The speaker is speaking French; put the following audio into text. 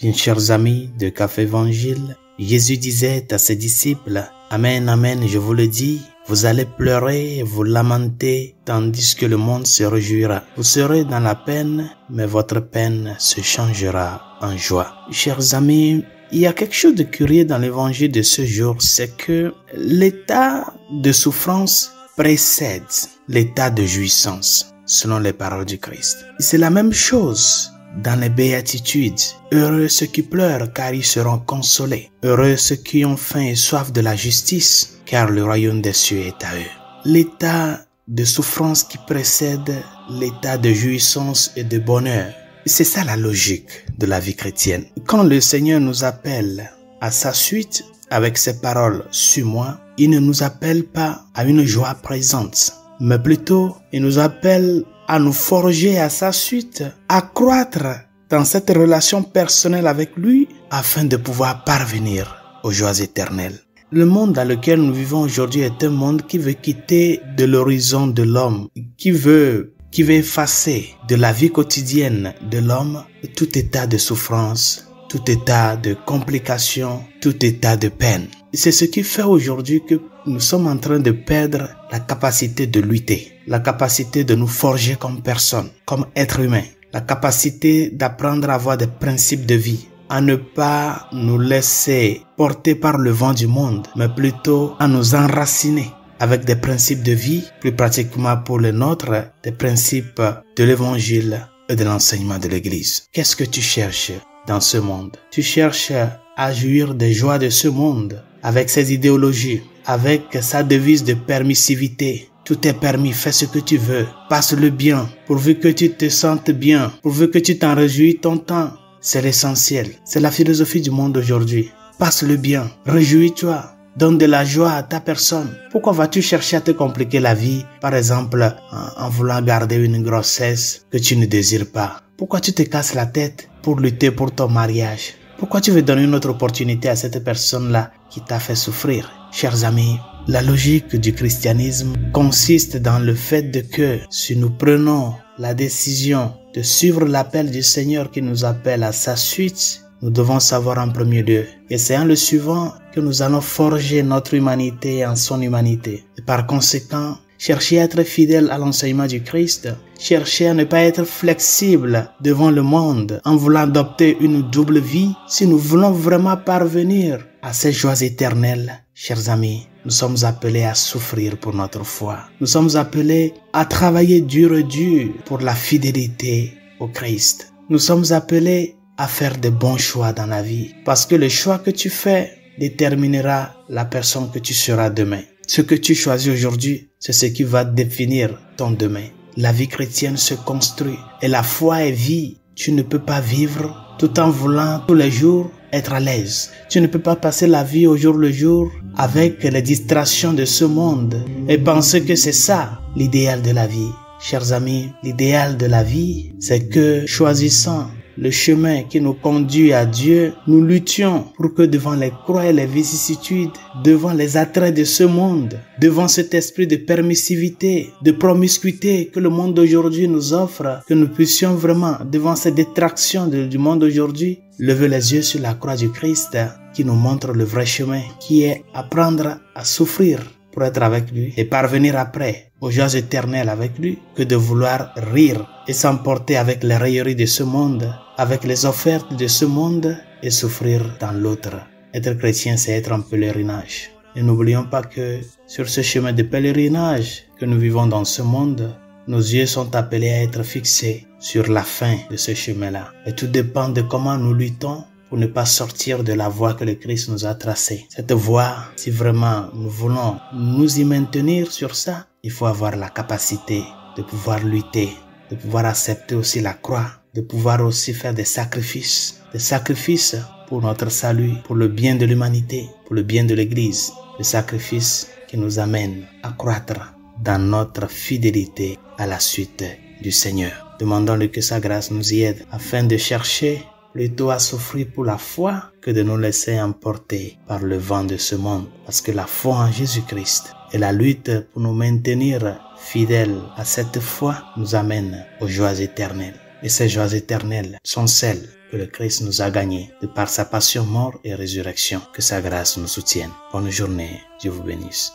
Bien chers amis de Café Évangile, Jésus disait à ses disciples, « Amen, amen, je vous le dis, vous allez pleurer et vous lamenter, tandis que le monde se réjouira. Vous serez dans la peine, mais votre peine se changera en joie. » Chers amis, il y a quelque chose de curieux dans l'évangile de ce jour, c'est que l'état de souffrance précède l'état de jouissance, selon les paroles du Christ. C'est la même chose dans les béatitudes. Heureux ceux qui pleurent, car ils seront consolés. Heureux ceux qui ont faim et soif de la justice, car le royaume des cieux est à eux. L'état de souffrance qui précède l'état de jouissance et de bonheur. C'est ça la logique de la vie chrétienne. Quand le Seigneur nous appelle à sa suite avec ses paroles « Suis-moi », il ne nous appelle pas à une joie présente, mais plutôt il nous appelle à nous forger à sa suite, à croître dans cette relation personnelle avec lui afin de pouvoir parvenir aux joies éternelles. Le monde dans lequel nous vivons aujourd'hui est un monde qui veut quitter de l'horizon de l'homme, qui veut effacer de la vie quotidienne de l'homme tout état de souffrance, tout état de complication, tout état de peine. C'est ce qui fait aujourd'hui que nous sommes en train de perdre la capacité de lutter, la capacité de nous forger comme personne, comme être humain, la capacité d'apprendre à avoir des principes de vie, à ne pas nous laisser porter par le vent du monde, mais plutôt à nous enraciner avec des principes de vie, plus pratiquement pour les nôtres, des principes de l'évangile et de l'enseignement de l'Église. Qu'est-ce que tu cherches dans ce monde? Tu cherches à jouir des joies de ce monde avec ses idéologies, avec sa devise de permissivité. Tout est permis, fais ce que tu veux, passe-le bien, pourvu que tu te sentes bien, pourvu que tu t'en réjouis ton temps. C'est l'essentiel, c'est la philosophie du monde aujourd'hui. Passe-le bien, réjouis-toi, donne de la joie à ta personne. Pourquoi vas-tu chercher à te compliquer la vie, par exemple, en voulant garder une grossesse que tu ne désires pas? Pourquoi tu te casses la tête pour lutter pour ton mariage? Pourquoi tu veux donner une autre opportunité à cette personne-là qui t'a fait souffrir? Chers amis, la logique du christianisme consiste dans le fait que si nous prenons la décision de suivre l'appel du Seigneur qui nous appelle à sa suite, nous devons savoir en premier lieu que c'est en le suivant que nous allons forger notre humanité en son humanité. Et par conséquent, chercher à être fidèle à l'enseignement du Christ, chercher à ne pas être flexible devant le monde en voulant adopter une double vie. Si nous voulons vraiment parvenir à ces joies éternelles, chers amis, nous sommes appelés à souffrir pour notre foi. Nous sommes appelés à travailler dur et dur pour la fidélité au Christ. Nous sommes appelés à faire de bons choix dans la vie, parce que le choix que tu fais déterminera la personne que tu seras demain. Ce que tu choisis aujourd'hui, c'est ce qui va définir ton demain. La vie chrétienne se construit et la foi est vie. Tu ne peux pas vivre tout en voulant tous les jours être à l'aise. Tu ne peux pas passer la vie au jour le jour avec les distractions de ce monde et penser que c'est ça l'idéal de la vie. Chers amis, l'idéal de la vie, c'est que choisissant le chemin qui nous conduit à Dieu, nous luttions pour que devant les croix et les vicissitudes, devant les attraits de ce monde, devant cet esprit de permissivité, de promiscuité que le monde d'aujourd'hui nous offre, que nous puissions vraiment, devant ces détractions du monde d'aujourd'hui, lever les yeux sur la croix du Christ qui nous montre le vrai chemin, qui est apprendre à souffrir pour être avec lui et parvenir après aux joies éternelles avec lui, que de vouloir rire et s'emporter avec les railleries de ce monde, avec les offertes de ce monde et souffrir dans l'autre. Être chrétien, c'est être en pèlerinage. Et n'oublions pas que sur ce chemin de pèlerinage que nous vivons dans ce monde, nos yeux sont appelés à être fixés sur la fin de ce chemin-là. Et tout dépend de comment nous luttons pour ne pas sortir de la voie que le Christ nous a tracée. Cette voie, si vraiment nous voulons nous y maintenir sur ça, il faut avoir la capacité de pouvoir lutter, de pouvoir accepter aussi la croix, de pouvoir aussi faire des sacrifices pour notre salut, pour le bien de l'humanité, pour le bien de l'Église, des sacrifices qui nous amènent à croître dans notre fidélité à la suite du Seigneur. Demandons-lui que sa grâce nous y aide afin de chercher plutôt à souffrir pour la foi que de nous laisser emporter par le vent de ce monde. Parce que la foi en Jésus-Christ et la lutte pour nous maintenir fidèles à cette foi nous amène aux joies éternelles. Et ces joies éternelles sont celles que le Christ nous a gagnés de par sa passion, mort et résurrection. Que sa grâce nous soutienne. Bonne journée. Dieu vous bénisse.